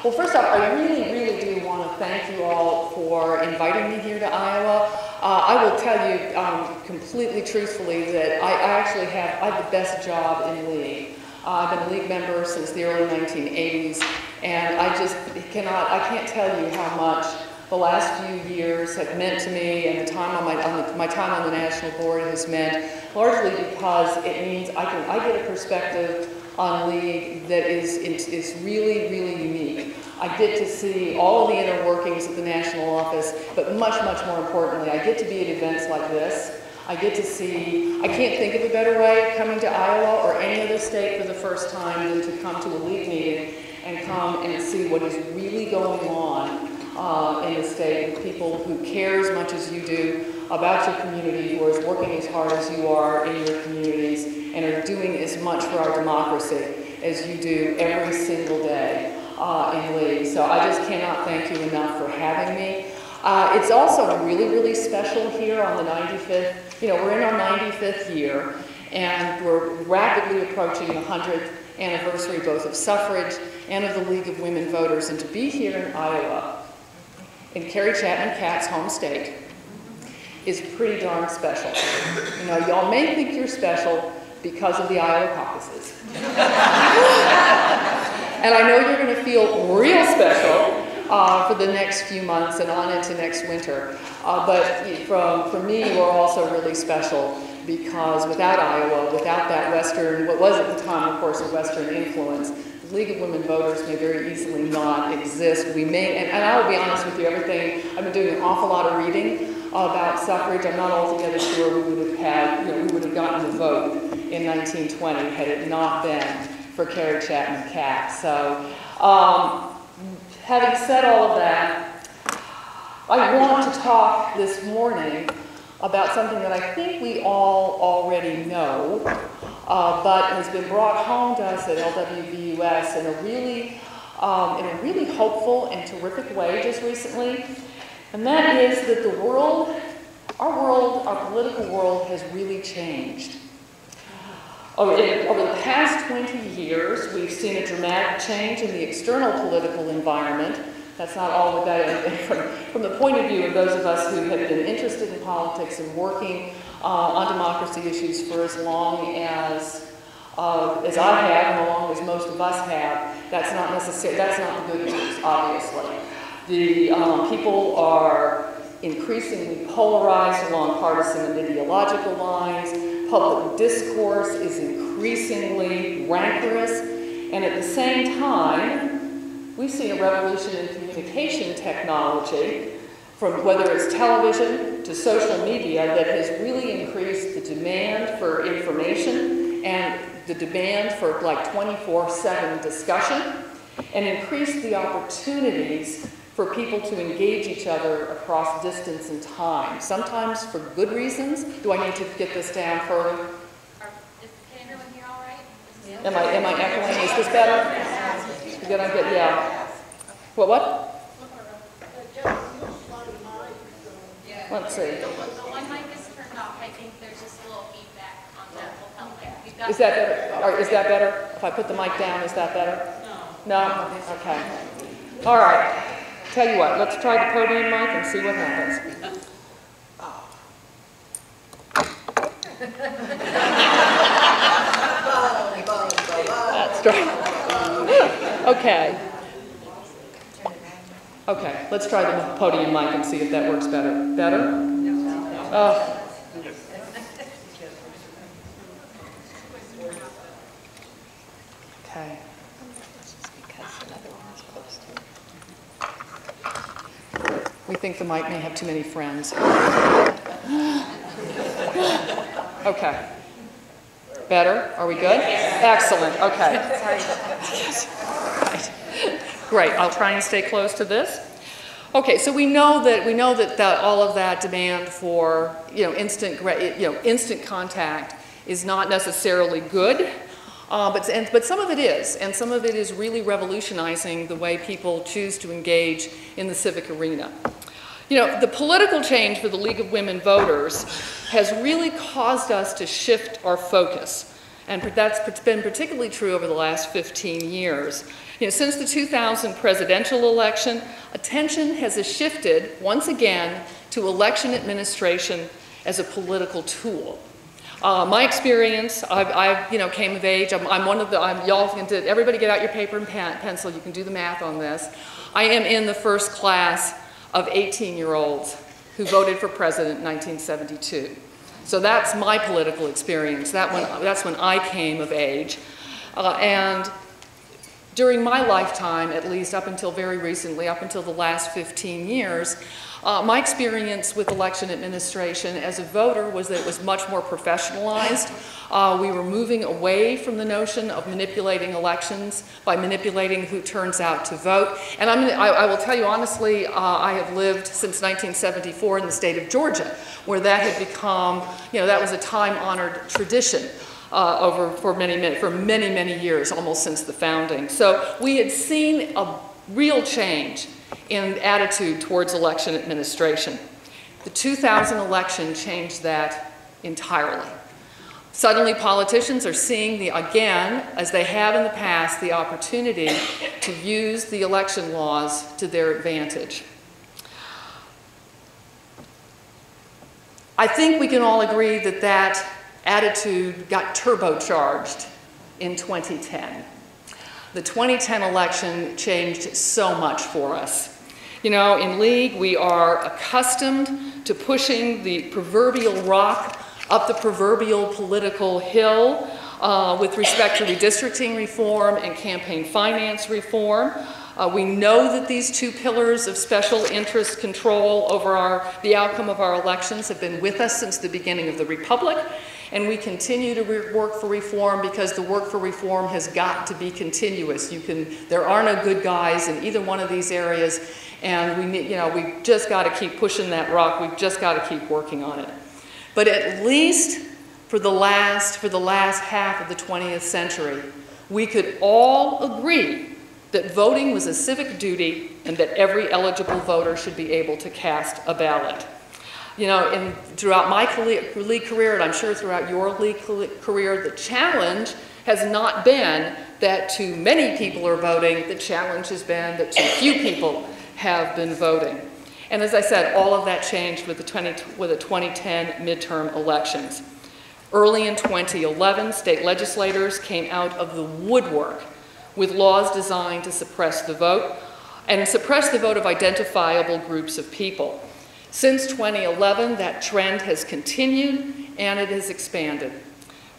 Well, first off, I really, really do want to thank you all for inviting me here to Iowa. I will tell you completely truthfully that I have the best job in league. I've been a league member since the early 1980s, and I can't tell you how much the last few years have meant to me, and the time on my time on the national board has meant, largely because it means I get a perspective on league that is really, really unique. I get to see all of the inner workings of the national office, but much, much more importantly, I get to be at events like this. I get to see, I can't think of a better way of coming to Iowa or any other state for the first time than to come to a league meeting and come and see what is really going on in the state with people who care as much as you do about your community, who are working as hard as you are in your communities, and are doing as much for our democracy as you do every single day in league. So I just cannot thank you enough for having me. It's also really, really special here on the 95th. You know, we're in our 95th year, and we're rapidly approaching the 100th anniversary both of suffrage and of the League of Women Voters. And to be here in Iowa, in Carrie Chapman Catt's home state, is pretty darn special. You know, y'all may think you're special because of the Iowa caucuses. And I know you're going to feel real special for the next few months and on into next winter. But for me, you're also really special because without Iowa, without that Western, what was at the time, of course, a Western influence, the League of Women Voters may very easily not exist. We may, and I will be honest with you, I've been doing an awful lot of reading about suffrage. I'm not altogether sure we would have had, we would have gotten the vote in 1920 had it not been for Carrie Chapman Catt. So, having said all of that, I want to talk this morning about something that I think we all already know, but has been brought home to us at LWVUS in a really hopeful and terrific way just recently. And that is that the world, our political world has really changed. Over the past 20 years, we've seen a dramatic change in the external political environment. That's not all that from the point of view of those of us who have been interested in politics and working on democracy issues for as long as I have, and along as most of us have. That's not the good news, obviously. The people are increasingly polarized along partisan and ideological lines. Public discourse is increasingly rancorous, and at the same time, we've seen a revolution in communication technology, from whether it's television to social media, that has really increased the demand for information and the demand for like 24/7 discussion, and increased the opportunities for people to engage each other across distance and time, sometimes for good reasons. Do I need to get this down further? Can everyone hear all right? Am I echoing? Is this better? Good, I'm good, yeah. What? Let's see. The one mic is turned off. I think there's just a little feedback on that lapel there. Is that better? Or is that better? If I put the mic down, is that better? No? No? Okay. All right. Tell you what, let's try the podium mic and see what happens. That's right. Okay. Okay, let's try the podium mic and see if that works better. Better? Okay. We think the mic may have too many friends. Okay. Better? Are we good? Excellent. Okay. Right. Great. I'll try and stay close to this. Okay. So we know that all of that demand for instant contact is not necessarily good. But some of it is, and some of it is really revolutionizing the way people choose to engage in the civic arena. You know, the political change for the League of Women Voters has really caused us to shift our focus. And that's been particularly true over the last 15 years. You know, since the 2000 presidential election, attention has shifted once again to election administration as a political tool. My experience, I came of age. I'm one of the. Y'all can do. Everybody, get out your paper and pencil. You can do the math on this. I am in the first class of 18-year-olds who voted for president in 1972. So that's my political experience. That's when I came of age, and during my lifetime, at least up until very recently, up until the last 15 years, my experience with election administration as a voter was that it was much more professionalized. We were moving away from the notion of manipulating elections by manipulating who turns out to vote. And I will tell you honestly, I have lived since 1974 in the state of Georgia, where that had become, that was a time-honored tradition. For many years, almost since the founding. So we had seen a real change in attitude towards election administration. The 2000 election changed that entirely. Suddenly politicians are seeing, again, as they have in the past, the opportunity to use the election laws to their advantage. I think we can all agree that that attitude got turbocharged in 2010. The 2010 election changed so much for us. You know, in League, we are accustomed to pushing the proverbial rock up the proverbial political hill with respect to redistricting reform and campaign finance reform. We know that these two pillars of special interest control over the outcome of our elections have been with us since the beginning of the Republic. And we continue to work for reform because the work for reform has got to be continuous. There are no good guys in either one of these areas, and we've just got to keep pushing that rock. We've just got to keep working on it. But at least for the last half of the 20th century, we could all agree that voting was a civic duty and that every eligible voter should be able to cast a ballot. Throughout my League career, and I'm sure throughout your League career, the challenge has not been that too many people are voting. The challenge has been that too few people have been voting. And as I said, all of that changed with the 2010 midterm elections. Early in 2011, state legislators came out of the woodwork with laws designed to suppress the vote, and suppress the vote of identifiable groups of people. Since 2011, that trend has continued and it has expanded.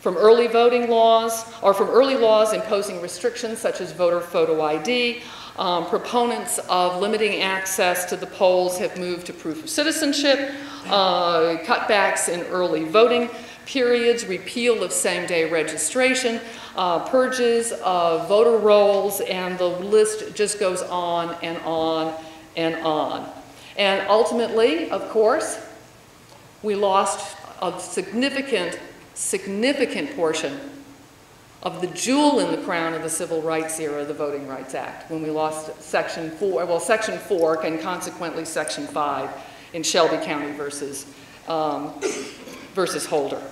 From early voting laws, or from early laws imposing restrictions such as voter photo ID, proponents of limiting access to the polls have moved to proof of citizenship, cutbacks in early voting periods, repeal of same-day registration, purges of voter rolls, and the list just goes on and on and on. And ultimately, of course, we lost a significant portion of the jewel in the crown of the Civil Rights era, the Voting Rights Act, when we lost Section 4, well, Section 4 and consequently Section 5 in Shelby County versus Holder.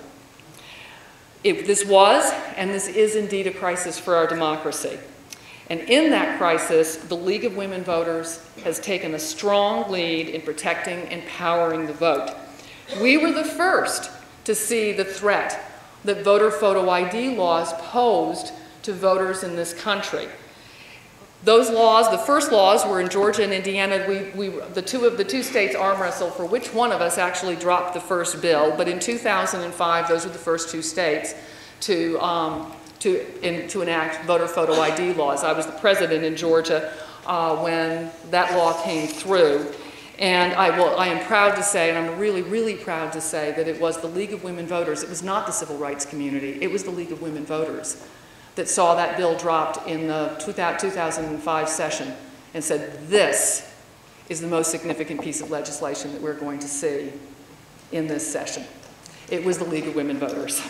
This was, and this is indeed, a crisis for our democracy. And in that crisis, the League of Women Voters has taken a strong lead in protecting and empowering the vote. We were the first to see the threat that voter photo ID laws posed to voters in this country. Those laws, the first laws were in Georgia and Indiana. The two states arm wrestled for which one of us actually dropped the first bill, but in 2005, those were the first two states to enact voter photo ID laws. I was the president in Georgia when that law came through. And I am proud to say, and I'm really proud to say, that it was the League of Women Voters. It was not the civil rights community. It was the League of Women Voters that saw that bill dropped in the 2005 session and said, this is the most significant piece of legislation that we're going to see in this session. It was the League of Women Voters.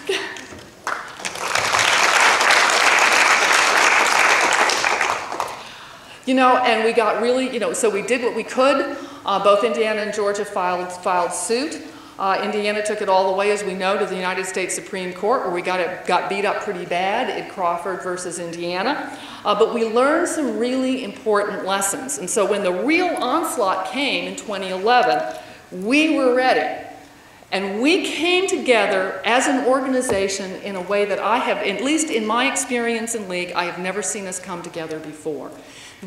And we got really, so we did what we could. Both Indiana and Georgia filed suit. Indiana took it all the way, as we know, to the United States Supreme Court, where we got beat up pretty bad in Crawford versus Indiana. But we learned some really important lessons. And so when the real onslaught came in 2011, we were ready. And we came together as an organization in a way that I have, at least in my experience in League, I have never seen us come together before.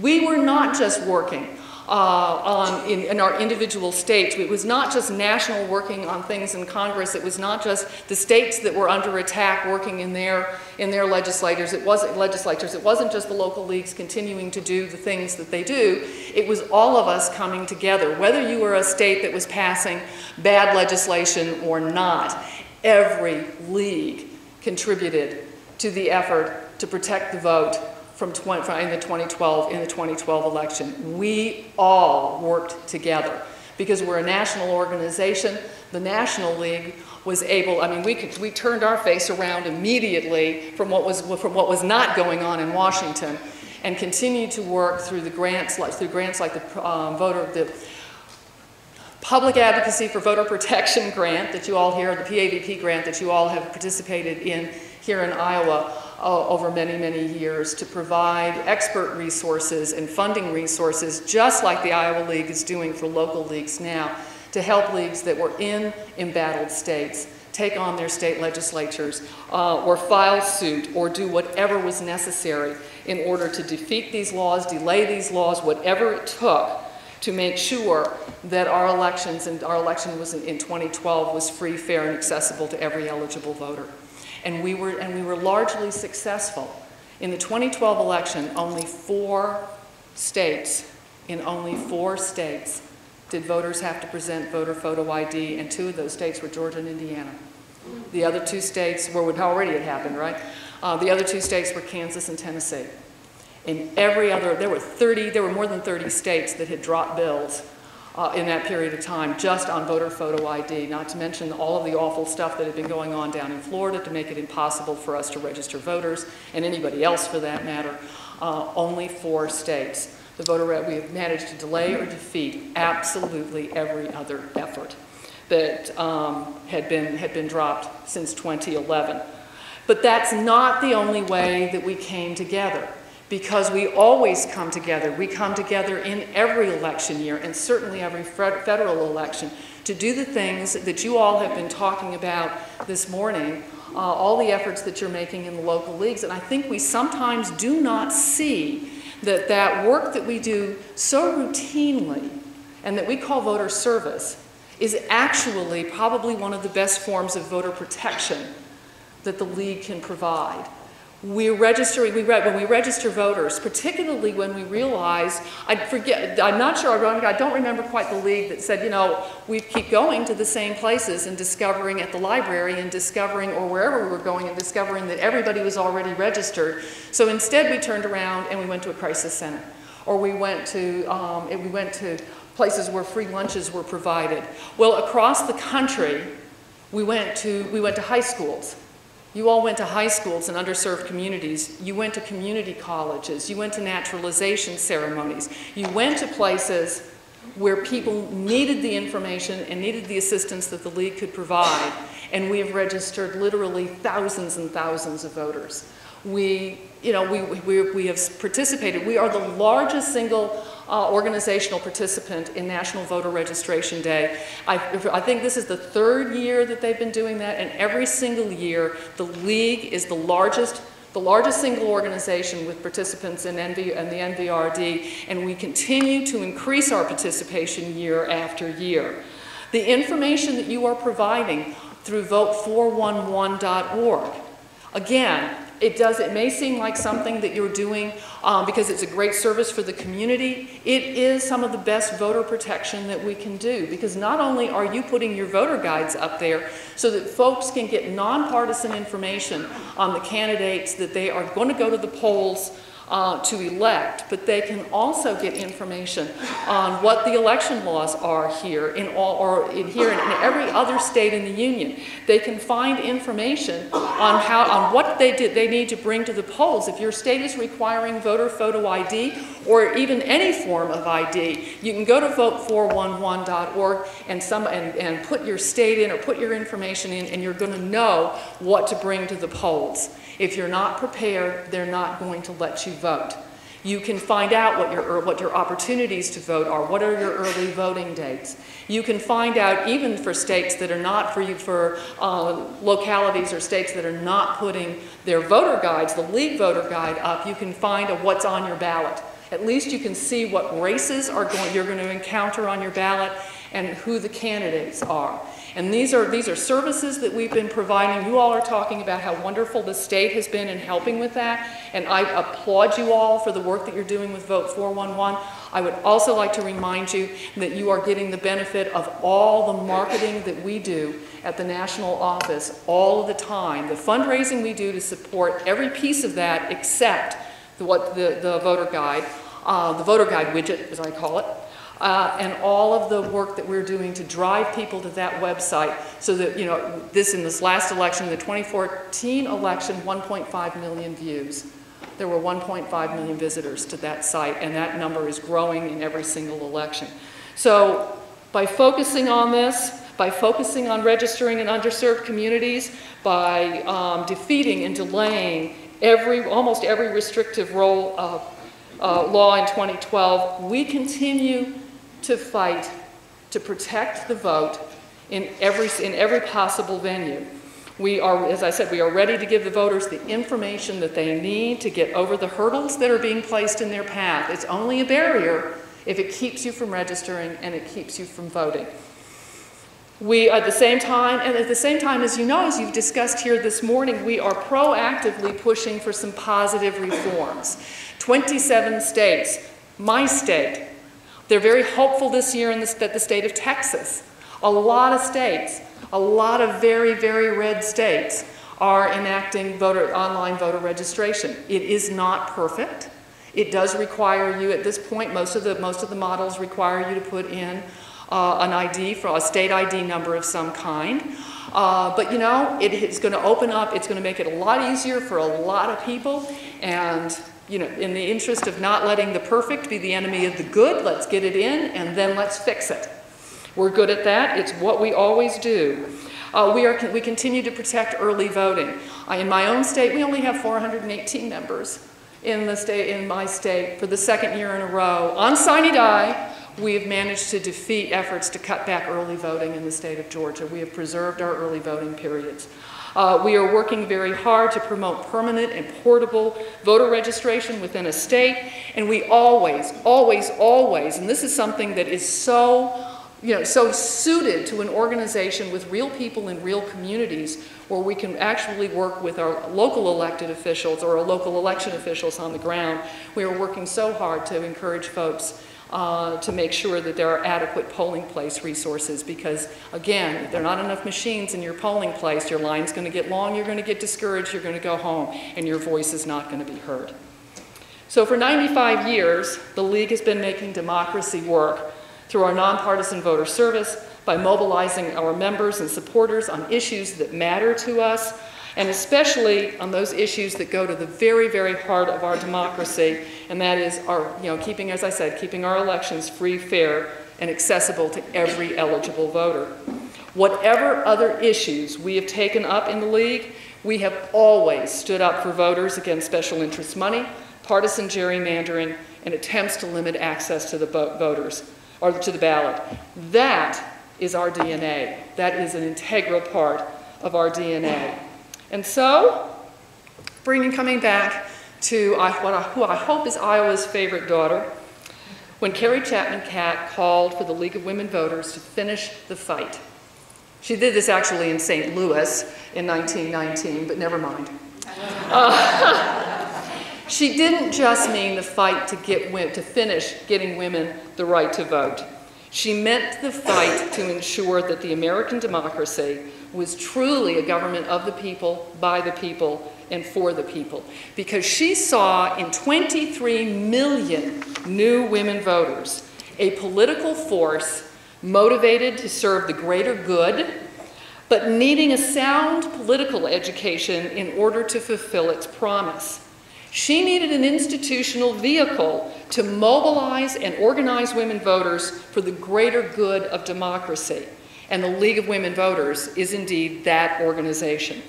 We were not just working in our individual states. It was not just national working on things in Congress. It was not just the states that were under attack working in their legislatures. It wasn't just the local leagues continuing to do the things that they do. It was all of us coming together, whether you were a state that was passing bad legislation or not. Every league contributed to the effort to protect the vote in the 2012 election. We all worked together because we're a national organization. The National League was able, I mean, we turned our face around immediately from what was not going on in Washington, and continued to work through the grants like the Public Advocacy for Voter Protection grant that you all hear, the PAVP grant that you all have participated in here in Iowa over many, many years, to provide expert resources and funding resources, just like the Iowa League is doing for local leagues now, to help leagues that were in embattled states take on their state legislatures or file suit or do whatever was necessary in order to defeat these laws, delay these laws, whatever it took to make sure that our elections, and our election was in 2012, was free, fair, and accessible to every eligible voter. And we were largely successful. In the 2012 election, only 4 states, in only 4 states, did voters have to present voter photo ID, and 2 of those states were Georgia and Indiana. The other 2 states were what already had happened, right? The other 2 states were Kansas and Tennessee. In every other, there were more than 30 states that had dropped bills in that period of time just on voter photo ID, not to mention all of the awful stuff that had been going on down in Florida to make it impossible for us to register voters, and anybody else for that matter. Only 4 states. We have managed to delay or defeat absolutely every other effort that had been dropped since 2011. But that's not the only way that we came together, because we always come together. We come together in every election year, and certainly every federal election, to do the things that you all have been talking about this morning, all the efforts that you're making in the local leagues. And I think we sometimes do not see that work that we do so routinely and that we call voter service is actually probably one of the best forms of voter protection that the league can provide. When we register voters, particularly when we realize, I'm not sure, I don't remember quite the league that said, you know, we keep going to the same places and discovering at the library and discovering, or wherever we were going, and discovering that everybody was already registered. So instead we turned around and we went to a crisis center, or we went to places where free lunches were provided. Well, across the country, we went to high schools. You all went to high schools in underserved communities. You went to community colleges. You went to naturalization ceremonies. You went to places where people needed the information and needed the assistance that the league could provide. And we have registered literally thousands and thousands of voters. We have participated. We are the largest single organizational participant in National Voter Registration Day. I think this is the 3rd year that they've been doing that, and every single year the league is the largest single organization with participants in the NVRD, and we continue to increase our participation year after year. The information that you are providing through vote411.org, again, it may seem like something that you're doing because it's a great service for the community. It is some of the best voter protection that we can do, because not only are you putting your voter guides up there so that folks can get nonpartisan information on the candidates that they are going to go to the polls to elect, but they can also get information on what the election laws are here in every other state in the union. They can find information on what what they need to bring to the polls. If your state is requiring voter photo ID or even any form of ID, you can go to vote411.org and put your state in or put your information in, and you're going to know what to bring to the polls. If you're not prepared, they're not going to let you vote. You can find out what your opportunities to vote are. What are your early voting dates? You can find out, even for states that are not for localities or states that are not putting their voter guides, the league voter guide up, you can find out what's on your ballot. At least you can see what races you're going to encounter on your ballot and who the candidates are. And these are services that we've been providing. You all are talking about how wonderful the state has been in helping with that, and I applaud you all for the work that you're doing with Vote 411. I would also like to remind you that you are getting the benefit of all the marketing that we do at the national office all of the time. The fundraising we do to support every piece of that except the voter guide widget, as I call it, and all of the work that we're doing to drive people to that website so that, in this last election, the 2014 election, 1.5 million views. There were 1.5 million visitors to that site, and that number is growing in every single election. So by focusing on this, by focusing on registering in underserved communities, by defeating and delaying almost every restrictive law in 2012, we continue to fight to protect the vote in every possible venue. We are, as I said, we are ready to give the voters the information that they need to get over the hurdles that are being placed in their path. It's only a barrier if it keeps you from registering and it keeps you from voting. We, at the same time, as you know, as you've discussed here this morning, we are proactively pushing for some positive reforms. 27 states, my state, they're very hopeful this year that the state of Texas, a lot of states, a lot of very, very red states are enacting online voter registration. It is not perfect. It does require you, at this point, most of the models require you to put in an ID, for a state ID number of some kind. But it's going to open up, it's going to make it a lot easier for a lot of people, and in the interest of not letting the perfect be the enemy of the good, let's get it in and then let's fix it. We're good at that. It's what we always do. We continue to protect early voting. In my own state, we only have 418 members in my state for the second year in a row. On sine die, we have managed to defeat efforts to cut back early voting in the state of Georgia. We have preserved our early voting periods. We are working very hard to promote permanent and portable voter registration within a state, and we always, and this is something that is so suited to an organization with real people in real communities where we can actually work with our local elected officials or our local election officials on the ground. We are working so hard to encourage folks to make sure that there are adequate polling place resources, because again, if there are not enough machines in your polling place, your line's going to get long, you're going to get discouraged, you're going to go home, and your voice is not going to be heard. So for 95 years, the League has been making democracy work through our nonpartisan voter service, by mobilizing our members and supporters on issues that matter to us, and especially on those issues that go to the very, very heart of our democracy, and that is keeping, as I said, keeping our elections free, fair, and accessible to every eligible voter. Whatever other issues we have taken up in the League, we have always stood up for voters against special interest money, partisan gerrymandering, and attempts to limit access to the voters, or to the ballot. That is our DNA. That is an integral part of our DNA. And so, coming back to who I hope is Iowa's favorite daughter, when Carrie Chapman Catt called for the League of Women Voters to finish the fight. She did this actually in St. Louis in 1919, but never mind. She didn't just mean the fight to finish getting women the right to vote. She meant the fight to ensure that the American democracy was truly a government of the people, by the people, and for the people. Because she saw in 23 million new women voters a political force motivated to serve the greater good, but needing a sound political education in order to fulfill its promise. She needed an institutional vehicle to mobilize and organize women voters for the greater good of democracy. And the League of Women Voters is indeed that organization.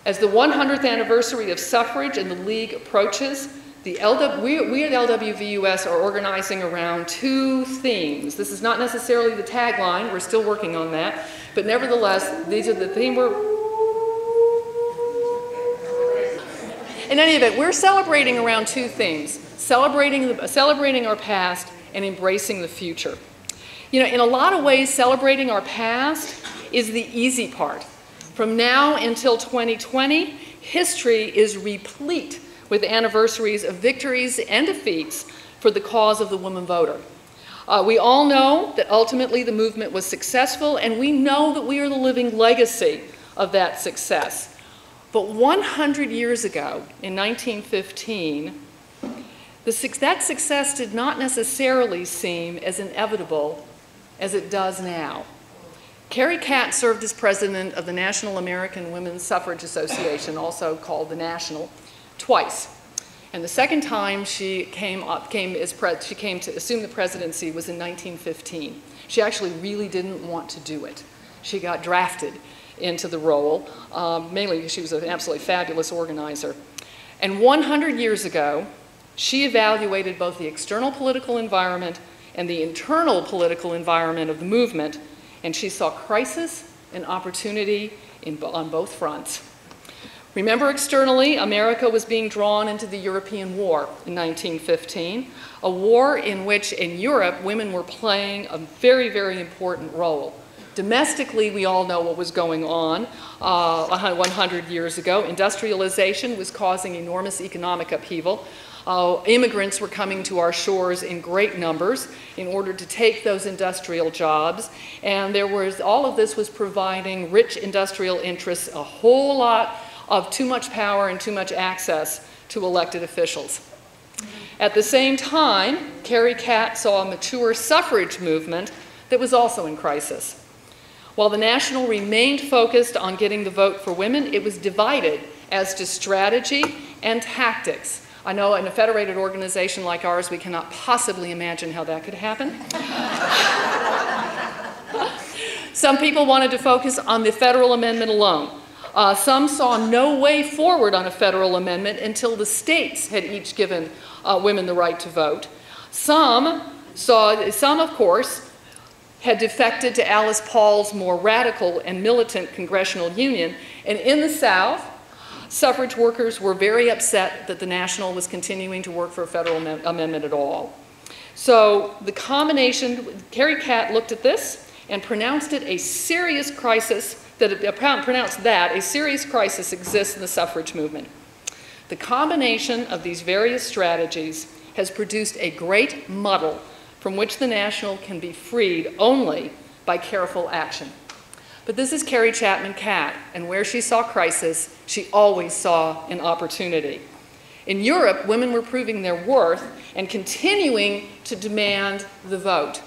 As the 100th anniversary of suffrage and the League approaches, we at LWVUS are organizing around two themes. This is not necessarily the tagline, we're still working on that, but nevertheless, these are the themes in any event, we're celebrating around two themes, celebrating our past and embracing the future. You know, in a lot of ways, celebrating our past is the easy part. From now until 2020, history is replete with anniversaries of victories and defeats for the cause of the woman voter. We all know that ultimately the movement was successful, and we know that we are the living legacy of that success. But 100 years ago, in 1915, that success did not necessarily seem as inevitable as it does now. Carrie Catt served as president of the National American Women's Suffrage Association, also called the National, twice. And the second time she came to assume the presidency was in 1915. She actually really didn't want to do it. She got drafted into the role, mainly because she was an absolutely fabulous organizer. And 100 years ago, she evaluated both the external political environment and the internal political environment of the movement, and she saw crisis and opportunity on both fronts. Remember, externally, America was being drawn into the European War in 1915, a war in which, in Europe, women were playing a very, very important role. Domestically, we all know what was going on 100 years ago. Industrialization was causing enormous economic upheaval. Immigrants were coming to our shores in great numbers in order to take those industrial jobs. And all of this was providing rich industrial interests a whole lot of too much power and too much access to elected officials. At the same time, Carrie Catt saw a mature suffrage movement that was also in crisis. While the National remained focused on getting the vote for women, it was divided as to strategy and tactics. I know in a federated organization like ours, we cannot possibly imagine how that could happen. Some people wanted to focus on the federal amendment alone. Some saw no way forward on a federal amendment until the states had each given women the right to vote. Some, of course, had defected to Alice Paul's more radical and militant congressional union. And in the South, suffrage workers were very upset that the National was continuing to work for a federal amendment at all. So the combination, Carrie Catt looked at this and pronounced it a serious crisis, a serious crisis exists in the suffrage movement. The combination of these various strategies has produced a great muddle from which the National can be freed only by careful action. But this is Carrie Chapman Catt, and where she saw crisis, she always saw an opportunity. In Europe, women were proving their worth and continuing to demand the vote.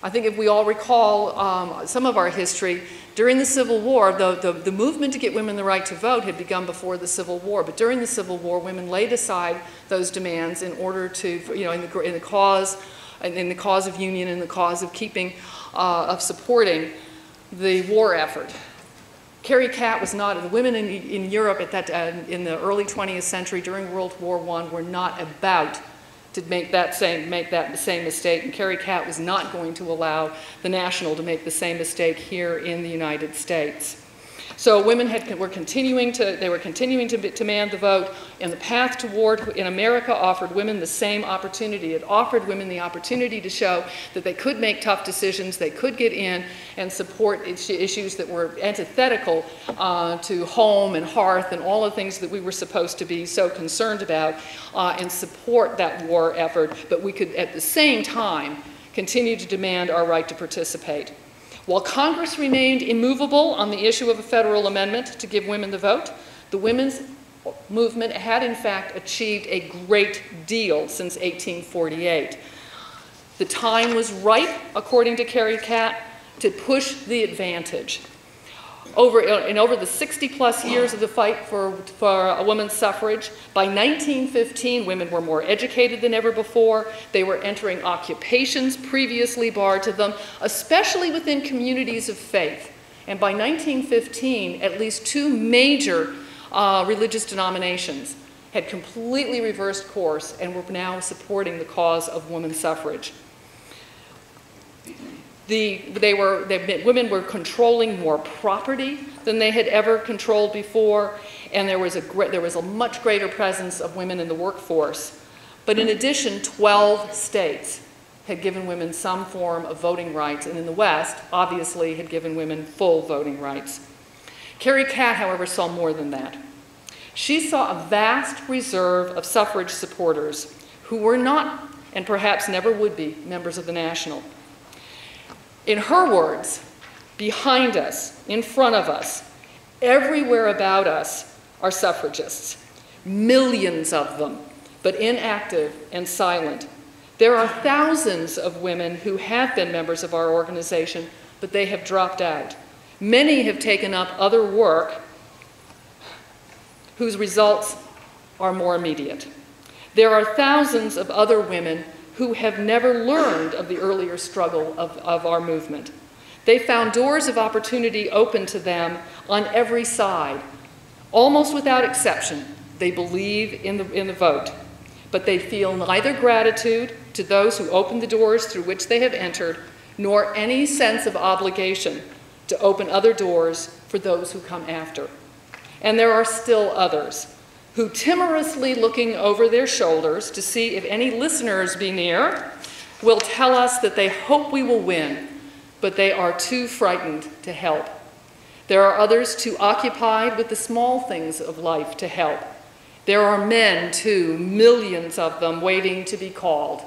I think if we all recall some of our history, during the Civil War, the movement to get women the right to vote had begun before the Civil War, but during the Civil War, women laid aside those demands in order to, in the cause of union, in the cause of supporting the war effort. Carrie Catt was not, the women in Europe in the early 20th century during World War I were not about to make that same mistake, and Carrie Catt was not going to allow the National to make the same mistake here in the United States. So women were continuing to demand the vote, and the path toward in America offered women the same opportunity. It offered women the opportunity to show that they could make tough decisions, they could get in and support issues that were antithetical to home and hearth and all the things that we were supposed to be so concerned about, and support that war effort, but we could at the same time continue to demand our right to participate. While Congress remained immovable on the issue of a federal amendment to give women the vote, the women's movement had in fact achieved a great deal since 1848. The time was ripe, according to Carrie Catt, to push the advantage. Over the 60-plus years of the fight for women's suffrage, by 1915, women were more educated than ever before. They were entering occupations previously barred to them, especially within communities of faith. And by 1915, at least 2 major religious denominations had completely reversed course and were now supporting the cause of women's suffrage. Women were controlling more property than they had ever controlled before, and there was a much greater presence of women in the workforce. But in addition, 12 states had given women some form of voting rights, and in the West, obviously, had given women full voting rights. Carrie Catt, however, saw more than that. She saw a vast reserve of suffrage supporters who were not, and perhaps never would be, members of the National. In her words, behind us, in front of us, everywhere about us are suffragists, millions of them, but inactive and silent. There are thousands of women who have been members of our organization, but they have dropped out. Many have taken up other work whose results are more immediate. There are thousands of other women who have never learned of the earlier struggle of our movement. They found doors of opportunity open to them on every side. Almost without exception, they believe in the vote, but they feel neither gratitude to those who opened the doors through which they have entered, nor any sense of obligation to open other doors for those who come after. And there are still others who, timorously looking over their shoulders to see if any listeners be near, will tell us that they hope we will win, but they are too frightened to help. There are others too occupied with the small things of life to help. There are men, too, millions of them, waiting to be called.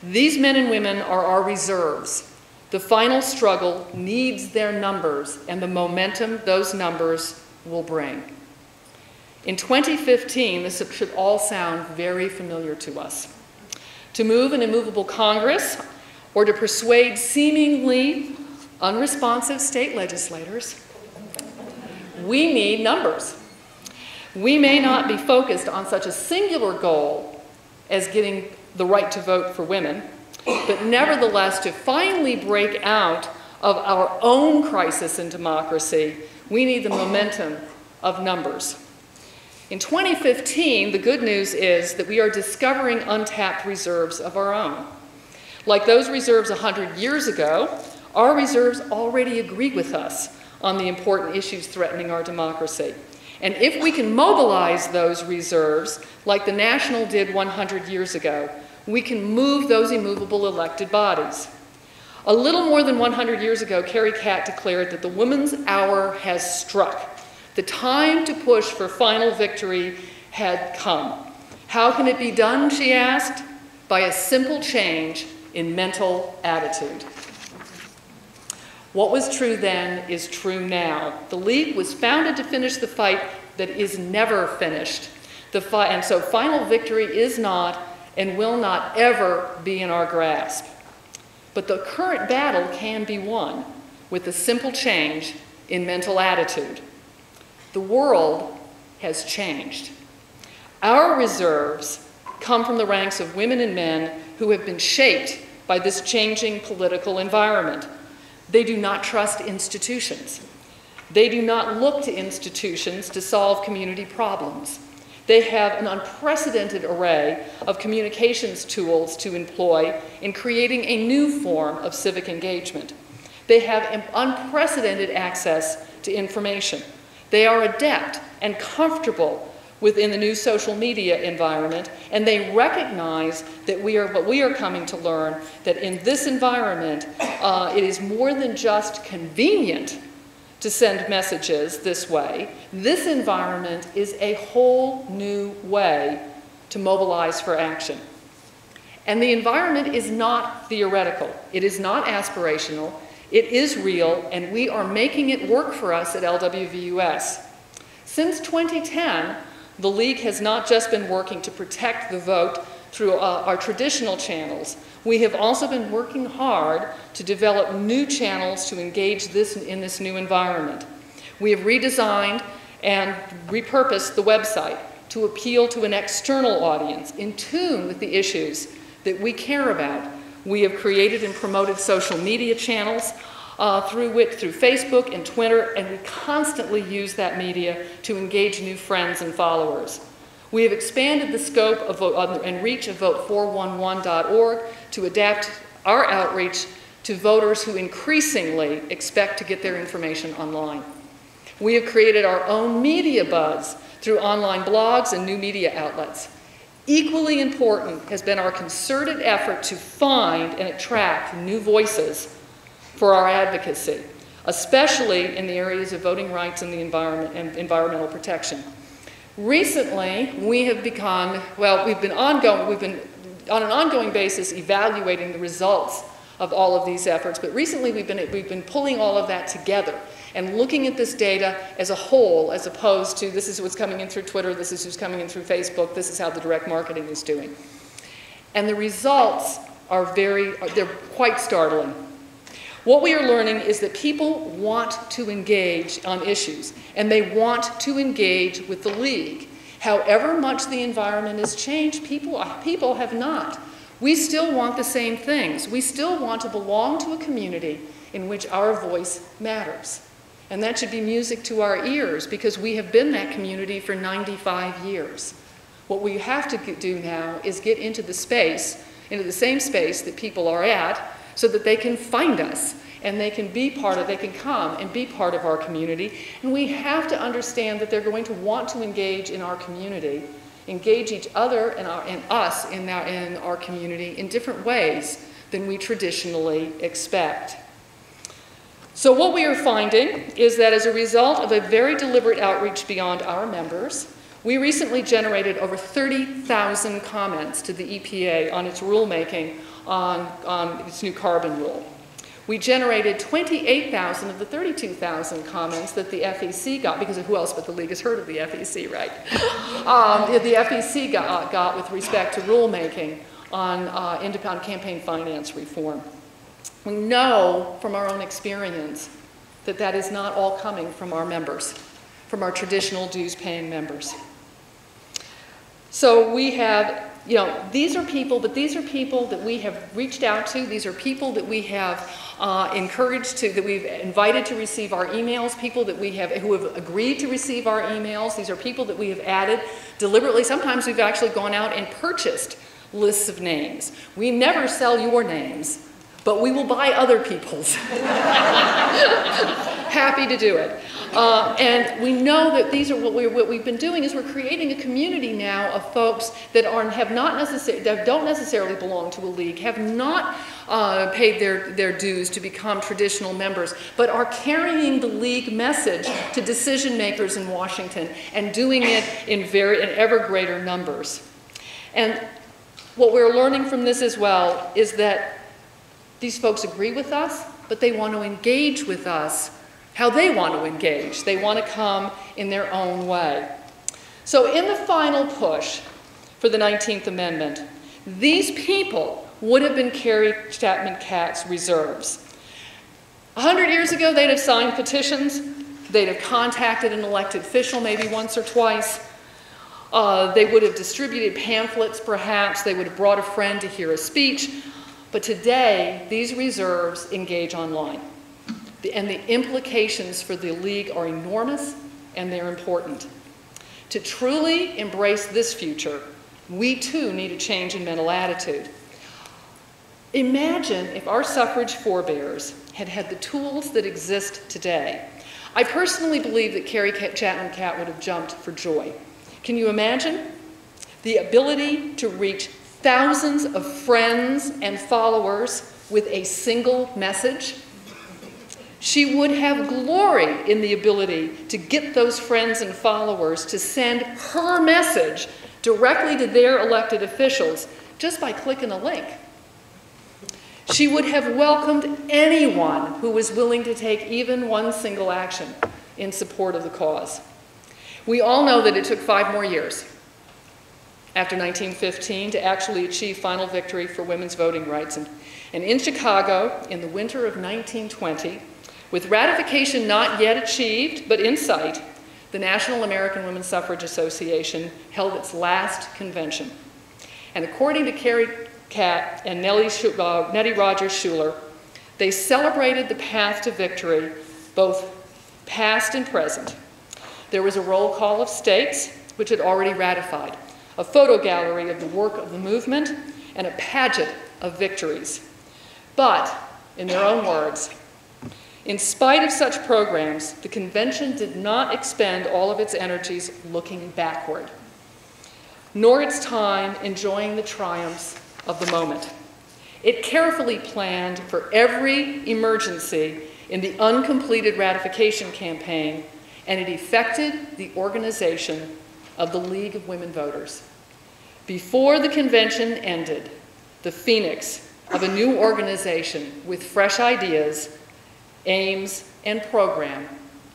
These men and women are our reserves. The final struggle needs their numbers and the momentum those numbers will bring. In 2015, this should all sound very familiar to us. To move an immovable Congress or to persuade seemingly unresponsive state legislators, we need numbers. We may not be focused on such a singular goal as getting the right to vote for women, but nevertheless, to finally break out of our own crisis in democracy, we need the momentum of numbers. In 2015, the good news is that we are discovering untapped reserves of our own. Like those reserves 100 years ago, our reserves already agree with us on the important issues threatening our democracy. And if we can mobilize those reserves, like the National did 100 years ago, we can move those immovable elected bodies. A little more than 100 years ago, Carrie Catt declared that the woman's hour has struck. The time to push for final victory had come. How can it be done, she asked? By a simple change in mental attitude. What was true then is true now. The League was founded to finish the fight that is never finished. And so final victory is not and will not ever be in our grasp. But the current battle can be won with a simple change in mental attitude. The world has changed. Our reserves come from the ranks of women and men who have been shaped by this changing political environment. They do not trust institutions. They do not look to institutions to solve community problems. They have an unprecedented array of communications tools to employ in creating a new form of civic engagement. They have unprecedented access to information. They are adept and comfortable within the new social media environment, and they recognize that what we are coming to learn, that in this environment, it is more than just convenient to send messages this way. This environment is a whole new way to mobilize for action. And the environment is not theoretical. It is not aspirational. It is real, and we are making it work for us at LWVUS. Since 2010, the League has not just been working to protect the vote through our traditional channels. We have also been working hard to develop new channels to engage in this new environment. We have redesigned and repurposed the website to appeal to an external audience in tune with the issues that we care about. We have created and promoted social media channels through Facebook and Twitter, and we constantly use that media to engage new friends and followers. We have expanded the scope and reach of vote411.org to adapt our outreach to voters who increasingly expect to get their information online. We have created our own media buzz through online blogs and new media outlets. Equally important has been our concerted effort to find and attract new voices for our advocacy, especially in the areas of voting rights and the environment and environmental protection. Recently, we have begun, well, we've been on an ongoing basis evaluating the results of all of these efforts, but recently we've been pulling all of that together and looking at this data as a whole, as opposed to this is what's coming in through Twitter, this is what's coming in through Facebook, this is how the direct marketing is doing. And the results are they're quite startling. What we are learning is that people want to engage on issues, and they want to engage with the League. However much the environment has changed, people have not. We still want the same things. We still want to belong to a community in which our voice matters. And that should be music to our ears, because we have been that community for 95 years. What we have to do now is get into the same space that people are at, so that they can find us and they can come and be part of our community. And we have to understand that they're going to want to engage in our community, engage each other and us in our community in different ways than we traditionally expect. So what we are finding is that as a result of a very deliberate outreach beyond our members, we recently generated over 30,000 comments to the EPA on its rulemaking on its new carbon rule. We generated 28,000 of the 32,000 comments that the FEC got, because who else but the League has heard of the FEC, right? The FEC got with respect to rulemaking on independent campaign finance reform. We know from our own experience that that is not all coming from our members, from our traditional dues-paying members. So we have, these are people that we have reached out to. These are people that we have encouraged to, that we've invited to receive our emails, people that who have agreed to receive our emails. These are people that we have added deliberately. Sometimes we've actually gone out and purchased lists of names. We never sell your names, but we will buy other people's. Happy to do it. And we know that these are what we've been doing is we're creating a community now of folks that don't necessarily belong to a league, have not paid their dues to become traditional members, but are carrying the league message to decision makers in Washington and doing it in ever greater numbers. And what we're learning from this as well is that these folks agree with us, but they want to engage with us how they want to engage. They want to come in their own way. So in the final push for the 19th Amendment, these people would have been Carrie Chapman Catt's reserves. 100 years ago, they'd have signed petitions. They'd have contacted an elected official maybe once or twice. They would have distributed pamphlets, perhaps. They would have brought a friend to hear a speech. But today, these reserves engage online. And the implications for the League are enormous, and they're important. To truly embrace this future, we too need a change in mental attitude. Imagine if our suffrage forebears had had the tools that exist today. I personally believe that Carrie Chapman Catt would have jumped for joy. Can you imagine? The ability to reach thousands of friends and followers with a single message. She would have glory in the ability to get those friends and followers to send her message directly to their elected officials just by clicking a link. She would have welcomed anyone who was willing to take even one single action in support of the cause. We all know that it took 5 more years after 1915 to actually achieve final victory for women's voting rights. And in Chicago, in the winter of 1920, With ratification not yet achieved, but in sight, the National American Women's Suffrage Association held its last convention. And according to Carrie Catt and Nettie Rogers Schuler, they celebrated the path to victory, both past and present. There was a roll call of states, which had already ratified, a photo gallery of the work of the movement, and a pageant of victories. But, in their own words, in spite of such programs, the convention did not expend all of its energies looking backward, nor its time enjoying the triumphs of the moment. It carefully planned for every emergency in the uncompleted ratification campaign, and it effected the organization of the League of Women Voters. Before the convention ended, the phoenix of a new organization with fresh ideas, aims, and program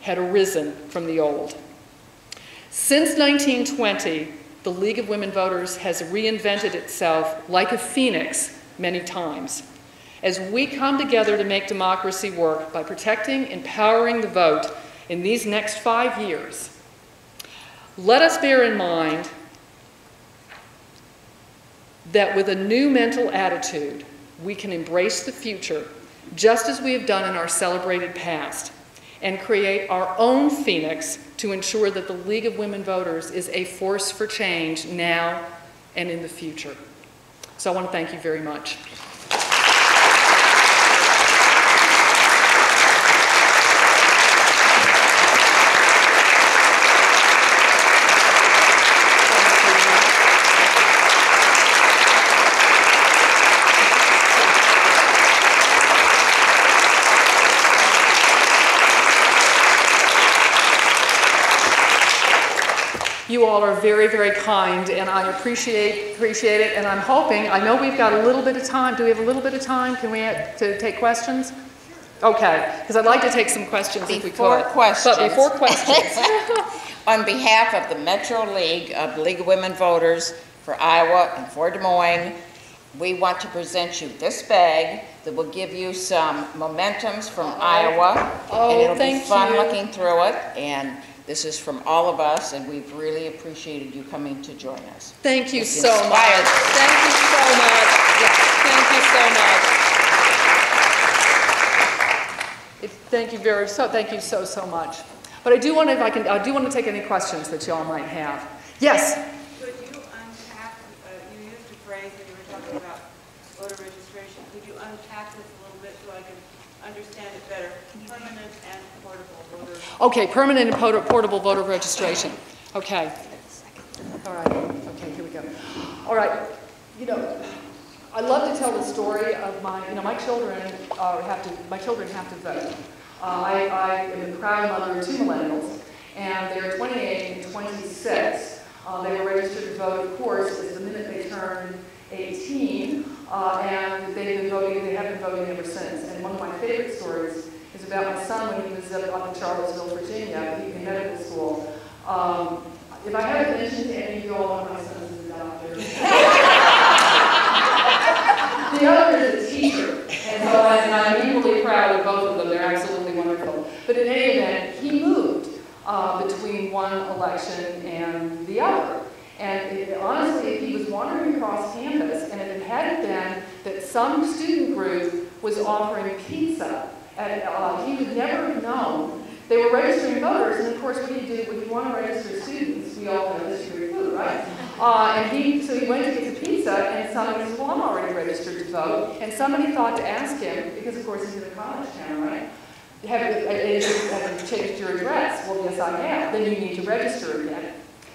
had arisen from the old. Since 1920, the League of Women Voters has reinvented itself like a phoenix many times. As we come together to make democracy work by protecting, empowering the vote in these next 5 years, let us bear in mind that with a new mental attitude, we can embrace the future just as we have done in our celebrated past, and create our own phoenix to ensure that the League of Women Voters is a force for change now and in the future. So I want to thank you very much. You all are very, very kind, and I appreciate it, and I'm hoping, I know we've got a little bit of time. Do we have a little bit of time? Can we to take questions? Okay, because I'd like to take some questions if we could. Before questions, On behalf of the Metro League of League of Women Voters for Iowa and for Des Moines, we want to present you this bag that will give you some mementos from Iowa. And it'll be fun looking through it. And this is from all of us, and we've really appreciated you coming to join us. Thank you so much. Thank you so much. Yes, thank you so much. Thank you so much. But I do want to, I do want to take any questions that y'all might have. Yes. Could you unpack? You used a phrase when you were talking about voter registration. Could you unpack this a little bit so I can understand it better? Permanent and portable voter. Okay, permanent and portable voter registration. Okay. All right. Okay, here we go. All right. You know, I love to tell the story of my children have to vote. I am the proud mother of 2 millennials, and they're 28 and 26. They were registered to vote, of course, the minute they turned 18, and they've been voting. They have been voting ever since. And one of my favorite stories is about my son when he was up in Charlottesville, Virginia, in medical school. If I haven't mentioned to any of you all, one of my sons is a doctor. The other is a teacher, and I'm equally proud of both of them. They're absolutely wonderful. But in any event, he moved between one election and the other. And honestly, if he was wandering across campus, and if it hadn't been that some student group was offering pizza, he would never have known. They were registering voters, and of course, what do you do when you want to register students? We all know this, your food, right? So he went to get the pizza, and somebody said, well, I'm already registered to vote. And somebody thought to ask him, because of course he's in a college town, right? Have you changed your address? Well, yes, I have. Then you need to register again.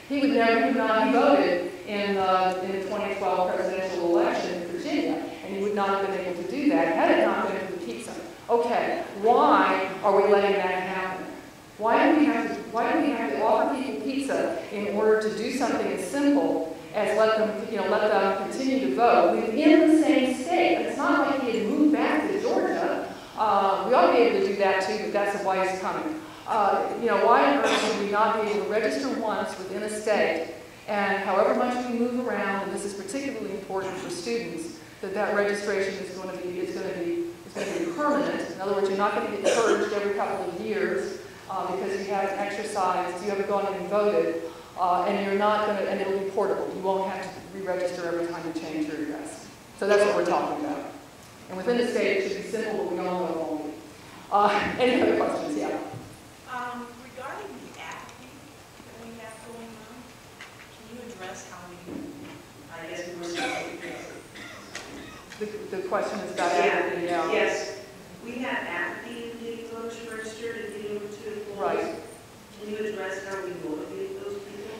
He would not have voted in the 2012 presidential election in Virginia, and he would not have been able to do that had it not been for the pizza. Okay, why are we letting that happen? Why do we have to offer people pizza in order to do something as simple as let them continue to vote within the same state? It's not like he had moved back to Georgia. We ought to be able to do that too, but that's why it's coming. Why on earth would we not be able to register once within a state, and however much we move around, and this is particularly important for students, that registration is going to be permanent. In other words, you're not going to get purged every couple of years because you haven't exercised, you haven't gone in and voted, and you're not going to, and it'll be portable. You won't have to re-register every time you change your address. So that's what we're talking about. And within the state, it should be simple, but we all know it won't be. Any other questions? Yeah. Regarding the apathy that we have going on, can you address how we, I guess we were saying, The question is about apathy, yeah. Yes, we have apathy in getting voters registered and getting over to the polls. Right. Can you address how we motivate those people?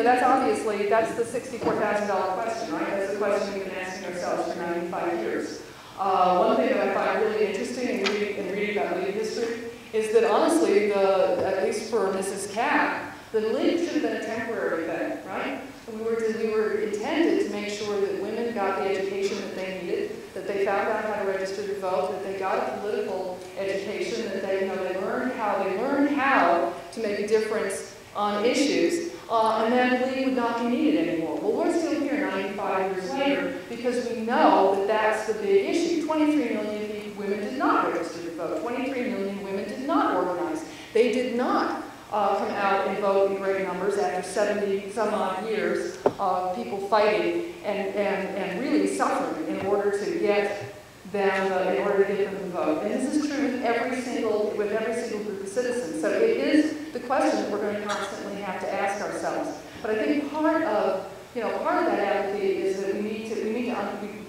That's obviously, that's the $64,000 question, right? That's the question we've been asking ourselves for 95 years. One thing that I find really interesting in reading about league history is that honestly, at least for Mrs. Capp, the league should have been a temporary thing, right? We were intended to make sure that women got the education that they needed, that they found out how to register to vote, that they got a political education, that they learned how to make a difference on issues, and then the league would not be needed anymore. Well, we're still here 95 years later because we know that that's the big issue. 23 million women did not register to vote. 23 million women did not organize. They did not come out and vote in great numbers after 70 some odd years of people fighting and really suffering in order to get them to vote. And this is true with every single group of citizens. So it is the question that we're going to constantly have to ask ourselves. But I think part of that apathy is that we need to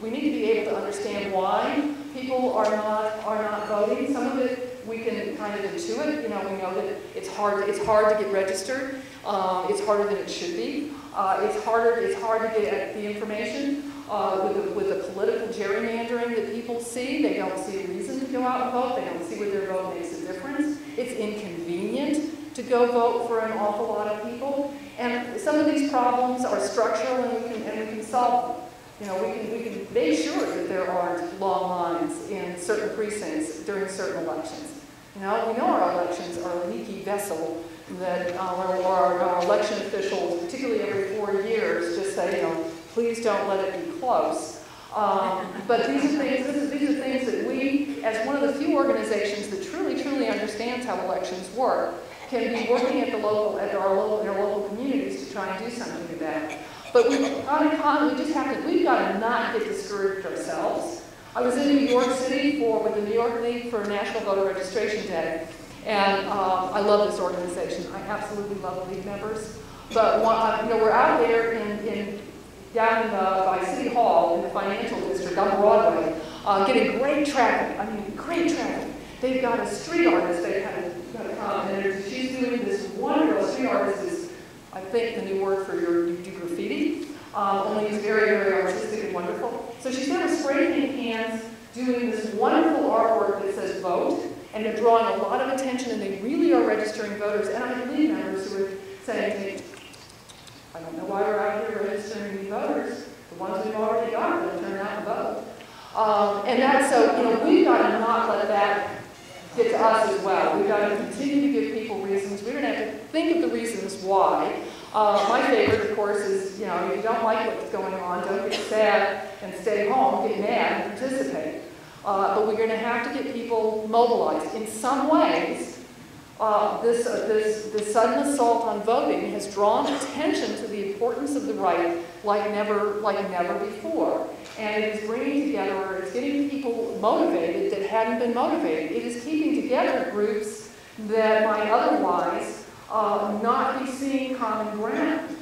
be able to understand why people are not voting. Some of it we can kind of intuit. We know that it's hard to get registered. It's harder than it should be. It's hard to get at the information. With the political gerrymandering that people see, they don't see a reason to go out and vote. They don't see where their vote makes a difference. It's inconvenient to go vote for an awful lot of people. And some of these problems are structural, and we can solve them. We can make sure that there aren't long lines in certain precincts during certain elections. We know our elections are a leaky vessel that our election officials, particularly every 4 years, just say, please don't let it be close. But these are things that we, as one of the few organizations that truly understands how elections work, can be working at our local communities to try and do something about. But we've got to not get discouraged ourselves. I was in New York City with the New York League for National Voter Registration Day, and I love this organization. I absolutely love league members. But we're out there down by City Hall in the financial district on Broadway, getting great traffic. I mean, great traffic. They've got a street artist they've had to come, and she's doing this wonderful street artist is, I think, the new word for you do graffiti. Only it's very, very artistic and wonderful. So she's there with spray paint cans, doing this wonderful artwork that says vote, and they're drawing a lot of attention, and they really are registering voters. And I have league members who are saying to me, I don't know why we're out here registering these voters. The ones we've already got will turn out and vote. And that's so, we've got to not let that get to us as well. We've got to continue to give people reasons. We're going to have to think of the reasons why. My favorite, of course, is, if you don't like what's going on, don't get sad and stay home, get mad and participate. But we're going to have to get people mobilized. In some ways, this sudden assault on voting has drawn attention to the importance of the right like never before. And it is bringing together, it's getting people motivated that hadn't been motivated. It is keeping together groups that might otherwise not be seeing common ground.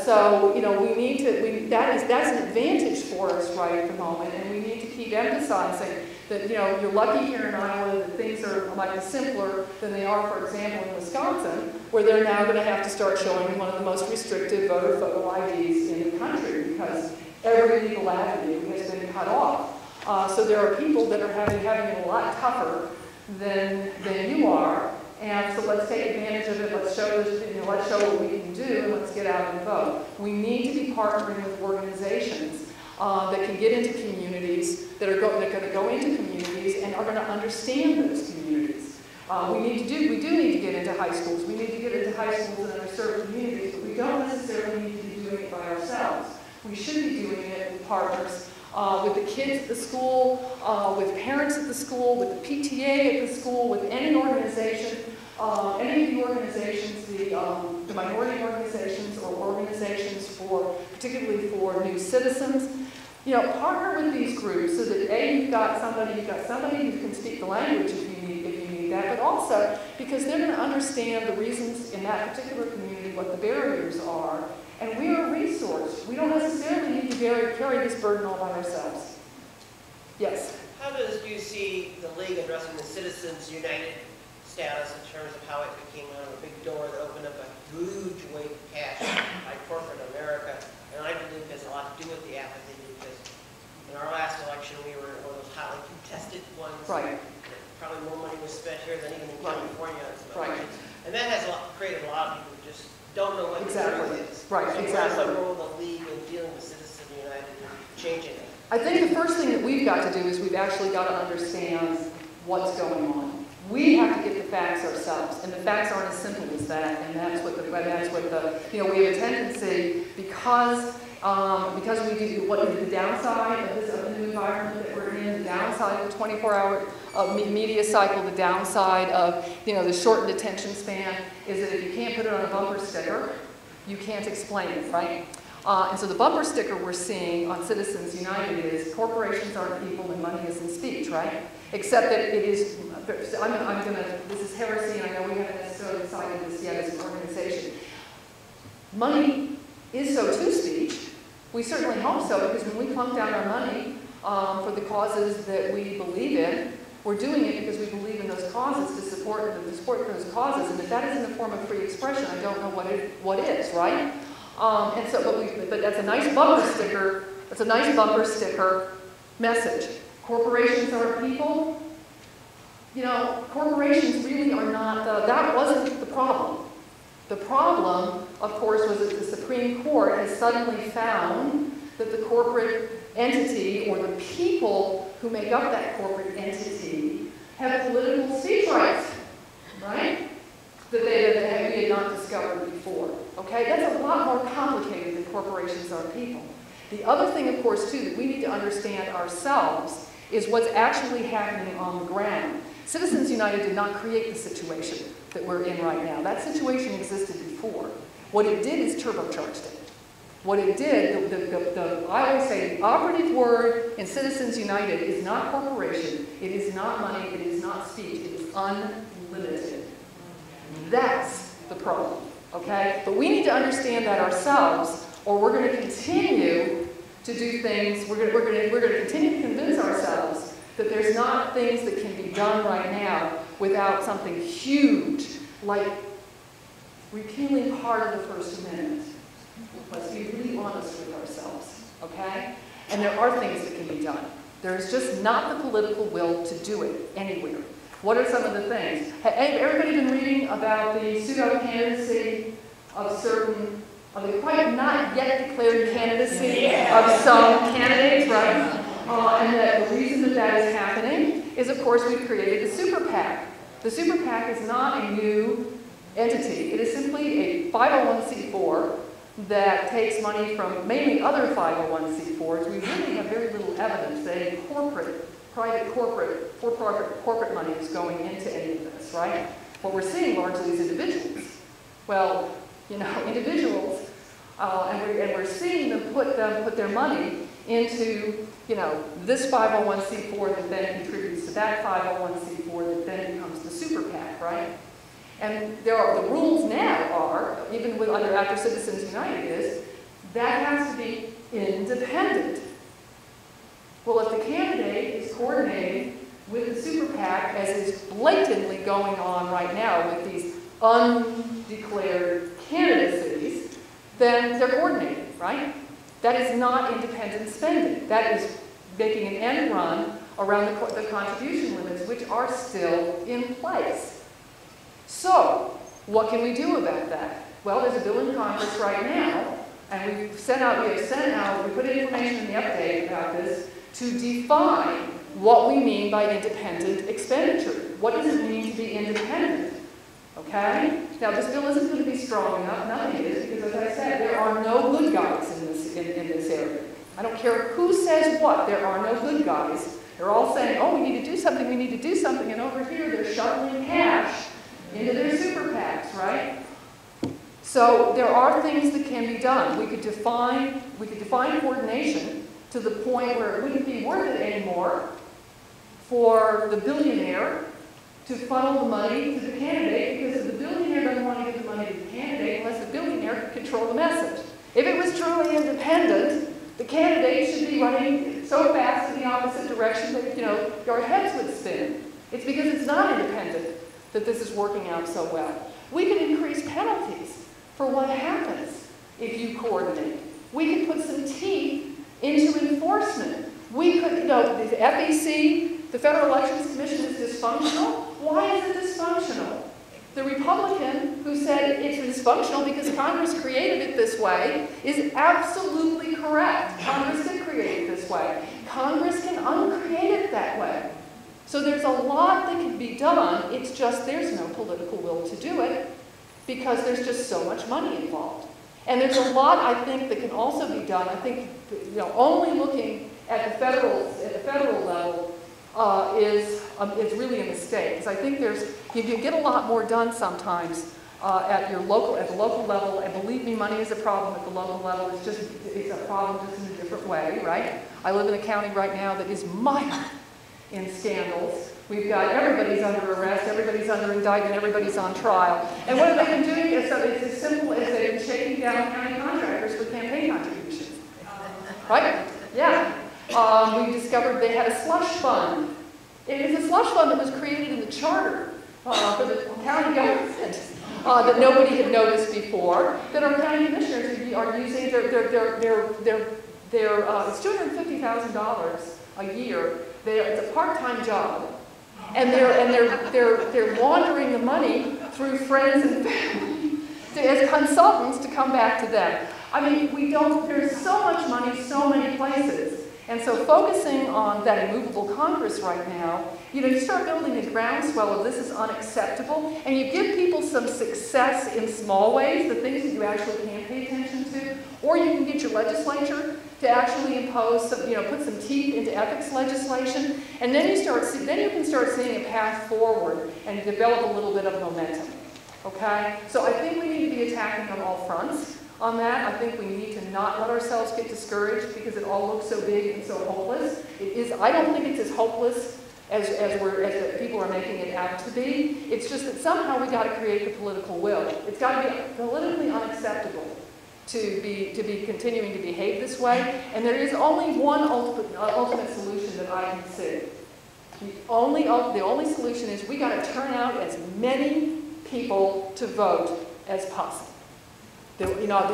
So we need to. That's an advantage for us right at the moment, and we need to keep emphasizing that you're lucky here in Iowa that things are like simpler than they are, for example, in Wisconsin, where they're now going to have to start showing one of the most restrictive voter photo IDs in the country because every legal avenue has been cut off. So there are people that are having it a lot tougher than you are. And so let's take advantage of it. Let's show what we can do, and let's get out and vote. We need to be partnering with organizations that can get into communities, that are going to go into communities and are going to understand those communities. We do need to get into high schools. We need to get into high schools in underserved communities, but we don't necessarily need to be doing it by ourselves. We should be doing it with partners with the kids at the school, with parents at the school, with the PTA at the school, with any organization, any of the organizations, the minority organizations or organizations particularly for new citizens. You know, partner with these groups so that A, you've got somebody who can speak the language if you need that, but also because they're going to understand the reasons in that particular community, what the barriers are, and we are a resource. We don't necessarily need to carry this burden all by ourselves. Yes? How do you see the League addressing the Citizens United status in terms of how it became a big door that opened up a huge weight of cash by corporate America? And I believe it has a lot to do with the apathy, because in our last election we were one of those hotly contested ones. Right. Probably more money was spent here than even in California. Right. And that has created a lot of people who just don't know what Exactly. the truth is. Right, so exactly. What's the role of the League in dealing with Citizens United and changing it? I think the first thing that we've got to do is we've actually got to understand what's going on. We have to get the facts ourselves, and the facts aren't as simple as that. And that's what we have a tendency because we do what is the downside of the new environment that we're in, the downside of the 24-hour media cycle, the downside of the shortened attention span is that if you can't put it on a bumper sticker, you can't explain it, right? And so the bumper sticker we're seeing on Citizens United is corporations aren't people and money isn't speech, right? Except that it is, this is heresy, and I know we haven't necessarily decided this yet as an organization. Money is so to speech. We certainly hope so, because when we plunk down our money for the causes that we believe in, we're doing it because we believe in those causes to support those causes. And if that isn't a form of free expression, I don't know what is, right? And so, but that's a nice bumper sticker. That's a nice bumper sticker message. Corporations are people. Corporations really are not. That wasn't the problem. The problem, of course, was that the Supreme Court has suddenly found that the corporate entity, or the people who make up that corporate entity, have political speech rights, right? That we had not discovered before. Okay, that's a lot more complicated than corporations are people. The other thing, of course, too, that we need to understand ourselves is what's actually happening on the ground. Citizens United did not create the situation that we're in right now. That situation existed before. What it did is turbocharged it. What it did, I always say the operative word in Citizens United is not corporation, it is not money, it is not speech, it is unlimited. That's the problem, okay? But we need to understand that ourselves, or we're going to continue to do things, we're going to continue to convince ourselves that there's not things that can be done right now without something huge, like repealing part of the First Amendment. Let's be really honest with ourselves, okay? And there are things that can be done. There's just not the political will to do it anywhere. What are some of the things? Has everybody been reading about the pseudo-candidacy of certain, of the quite not yet declared candidacy of some candidates, right? And that the reason that is happening is, of course, we've created a super PAC. The super PAC is not a new entity. It is simply a 501c4 that takes money from mainly other 501c4s. We really have very little evidence that any private corporate money is going into any of this, right? What we're seeing largely is individuals. Well, individuals, and we're seeing them put their money into, this 501c4 that then contributes to that 501c4 that then becomes the super PAC, right? And the rules now are, even after Citizens United is, that has to be independent. Well, if the candidate is coordinating with the super PAC, as is blatantly going on right now with these undeclared candidacies, then they're coordinating, right? That is not independent spending. That is making an end run around the contribution limits, which are still in place. So, what can we do about that? Well, there's a bill in Congress right now, and we put in information in the update about this to define what we mean by independent expenditure. What does it mean to be independent? Okay? Now, this bill isn't going to be strong enough. Nothing is, because as I said, there are no good guys in this area. I don't care who says what. There are no good guys. They're all saying, oh, we need to do something, we need to do something. And over here, they're shoveling cash into their super PACs, right? So there are things that can be done. We could define coordination to the point where it wouldn't be worth it anymore for the billionaire to funnel the money to the candidate, because the billionaire doesn't want to give the money to the candidate unless the billionaire can control the message. If it was truly independent, the candidate should be running so fast in the opposite direction that, your heads would spin. It's because it's not independent that this is working out so well. We could increase penalties for what happens if you coordinate. We could put some teeth into enforcement. We could, the FEC, the Federal Elections Commission, is dysfunctional. Why is it dysfunctional? The Republican who said it's dysfunctional because Congress created it this way is absolutely correct. Congress did create it this way. Congress can uncreate it that way. So there's a lot that can be done. It's just there's no political will to do it because there's just so much money involved. And there's a lot, I think, that can also be done. I think, only looking at the federal level is really a mistake. Because I think you can get a lot more done sometimes at the local level. And believe me, money is a problem at the local level. It's a problem just in a different way, right? I live in a county right now that is mired in scandals. We've got everybody's under arrest, everybody's under indictment, everybody's on trial. And what have they been doing? It's as simple as they've been shaking down county contractors for campaign contributions. Right? Yeah. We discovered they had a slush fund. It is a slush fund that was created in the charter for the county government that nobody had noticed before, that our county commissioners are using. It's $250,000 a year. It's a part-time job. And they're laundering the money through friends and family as consultants to come back to them. I mean, there's so much money, so many places. And so focusing on that immovable Congress right now, you start building a groundswell of this is unacceptable, and you give people some success in small ways, the things that you actually can pay attention to, or you can get your legislature to actually impose some, put some teeth into ethics legislation, and then you can start seeing a path forward and develop a little bit of momentum. Okay? So I think we need to be attacking on all fronts on that. I think we need to not let ourselves get discouraged because it all looks so big and so hopeless. It is. I don't think it's as hopeless as people are making it out to be. It's just that somehow we got to create the political will. It's got to be politically unacceptable to be continuing to behave this way, and there is only one ultimate solution that I can see. The only solution is we got to turn out as many people to vote as possible. The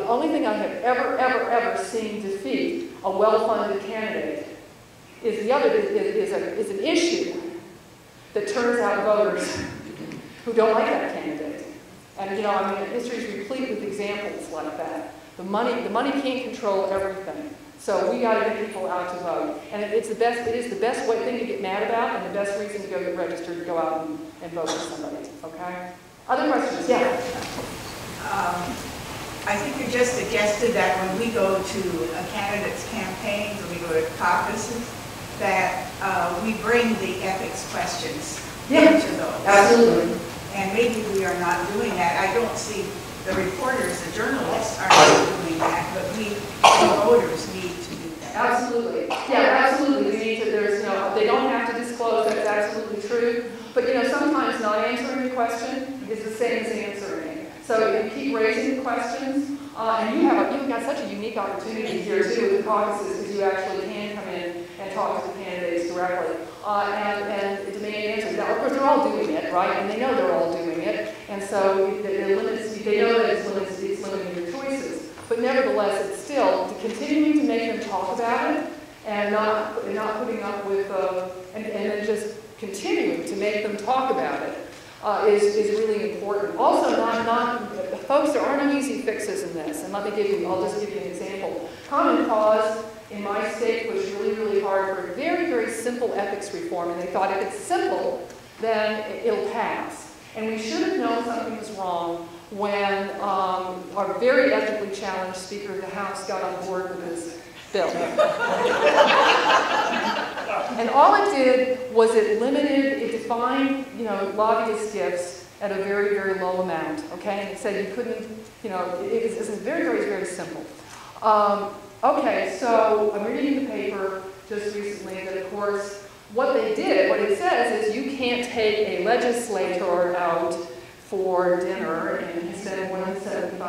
only thing I have ever seen defeat a well-funded candidate is an issue that turns out voters who don't like that candidate. And history is replete with examples like that. The money can't control everything. So we got to get people out to vote. And it is the best thing to get mad about, and the best reason to go get registered to go out and vote for somebody. Okay? Other questions? Yeah. I think you just suggested that when we go to a candidate's campaigns, when we go to caucuses, that we bring the ethics questions into those. Absolutely. And maybe we are not doing that. I don't see the reporters, the journalists are not doing that, but we, the voters, need to do that. Absolutely. Yeah, absolutely. We need to, they don't have to disclose, that's absolutely true. But sometimes not answering the question is the same as answering it. So you keep raising the questions, and you've got such a unique opportunity here too with the caucuses, because you actually can come in and talk to the candidates directly and demand answers. Now, of course, they're all doing it, right? And they know they're all doing it, and so they know that it's limiting your choices. But nevertheless, it's still continuing to make them talk about it and not putting up with and then just continuing to make them talk about it. Is really important. Also, folks, there are no easy fixes in this. And I'll just give you an example. Common Cause in my state pushed really, really hard for a very, very simple ethics reform. And they thought if it's simple, then it'll pass. And we should have known something was wrong when our very ethically challenged Speaker of the House got on board with this bill. And all it did was it defined, lobbyist gifts at a very, very low amount, okay? And it said you couldn't, it was very, very, very simple. Okay, so I'm reading in the paper just recently that, of course, what it says is you can't take a legislator out for dinner and spend more than $75,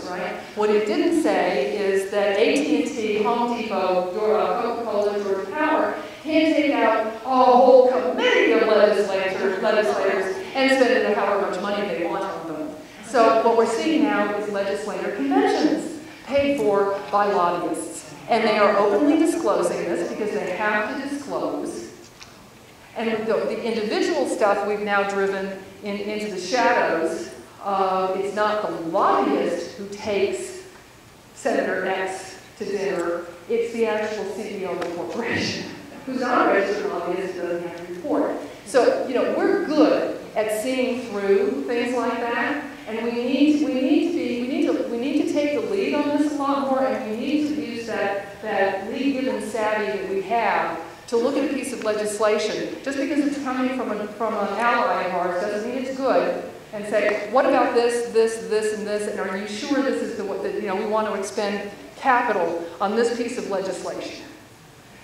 right? What it didn't say is that AT&T, Home Depot, Coca-Cola, Georgia Power can't take out a whole committee of legislators and spend however much money they want on them. So what we're seeing now is legislator conventions paid for by lobbyists. And they are openly disclosing this because they have to disclose. And the individual stuff we've now driven into the shadows. It's not the lobbyist who takes Senator X to dinner. It's the actual CEO of the corporation, who's not a registered lobbyist, doesn't have to report. So, we're good at seeing through things like that, and we need to take the lead on this a lot more, and we need to use that lead-given savvy that we have to look at a piece of legislation. Just because it's coming from an ally of ours doesn't mean it's good, and say, what about this, and this, and are you sure this is we want to expend capital on this piece of legislation?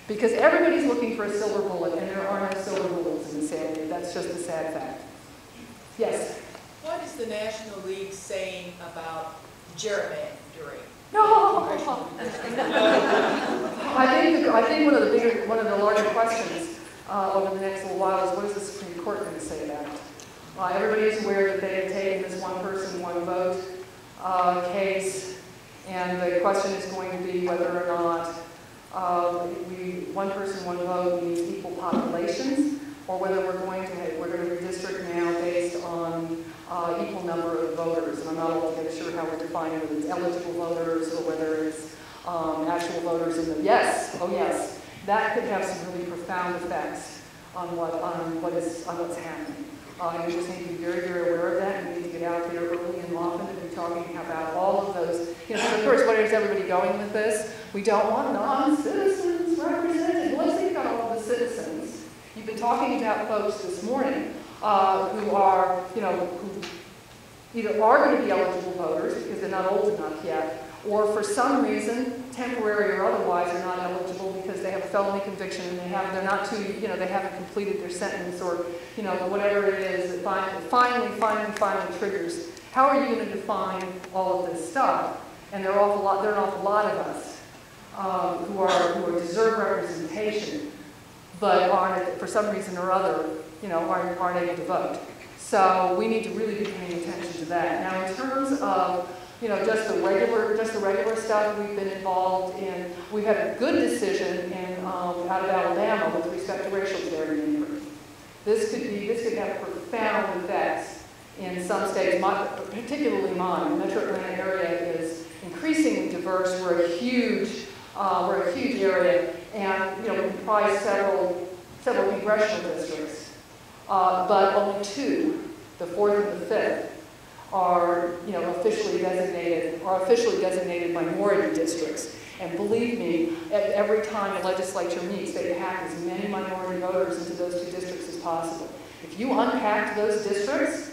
Because everybody's looking for a silver bullet, and there are no silver bullets in this area. That's just a sad fact. Yes? What is the National League saying about gerrymandering? No. I think one of the larger questions over the next little while is what is the Supreme Court going to say about it? Everybody is aware that they have taken this one person, one vote case, and the question is going to be whether or not one person, one vote means equal populations, or whether we're going to redistrict now based on equal number of voters. And I'm not altogether sure how we're defining whether it's eligible voters or whether it's actual voters in the yes. Oh yes, that could have some really profound effects on what's happening. And we just need to be very, very aware of that, and we need to get out there early and often and be talking about all of those. So of course, where is everybody going with this? We don't want non-citizens represented. Let's think about all the citizens. You've been talking about folks this morning who are, who either are going to be eligible voters because they're not old enough yet, or for some reason, temporary or otherwise, are not eligible because they have a felony conviction and they haven't completed their sentence, or whatever it is that finally triggers. How are you going to define all of this stuff? And there are an awful lot of us who deserve representation, but aren't, for some reason or other, aren't able to vote. So we need to really be paying attention to that. Now, in terms of just the regular stuff we've been involved in, we've had a good decision out of Alabama with respect to racial gerrymandering. This could have profound effects in some states, particularly mine. The Metro Atlanta area is increasingly diverse. We're a huge area, and we comprise several congressional districts, but only two, the 4th and the 5th, are officially designated minority districts. And believe me, every time the legislature meets, they pack as many minority voters into those 2 districts as possible. If you unpacked those districts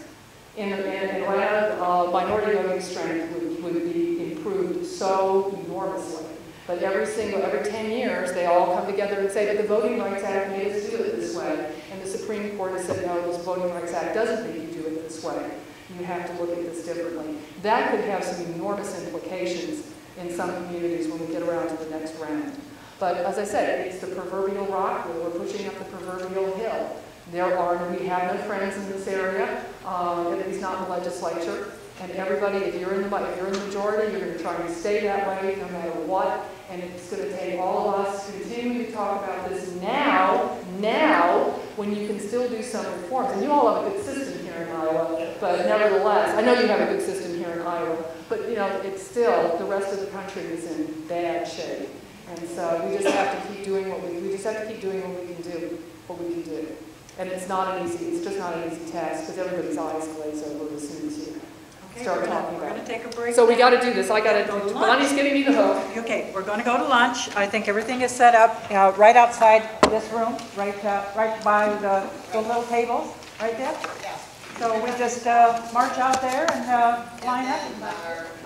in Atlanta, minority voting strength would be improved so enormously. But every 10 years, they all come together and say that the Voting Rights Act made us do it this way. And the Supreme Court has said, no, this Voting Rights Act doesn't make you do it this way. You have to look at this differently. That could have some enormous implications in some communities when we get around to the next round. But as I said, it's the proverbial rock where we're pushing up the proverbial hill. We have no friends in this area, at least not in the legislature. And everybody, if you're in the majority, you're going to try and stay that way no matter what. And it's going to take all of us continuing to talk about this now, when you can still do some reforms. And you all have a good system here in Iowa, but nevertheless, I know you have a good system here in Iowa, but it's still, the rest of the country is in bad shape. And so we just have to keep doing what we can do. And it's just not an easy task because everybody's eyes glaze over as soon as you start talking about it. take a break? So we now? got to do this. I got to Go to do, lunch. Bonnie's giving me the hook. Okay, we're going to go to lunch. I think everything is set up right outside this room, right by the little tables, right there. So we just march out there and line up.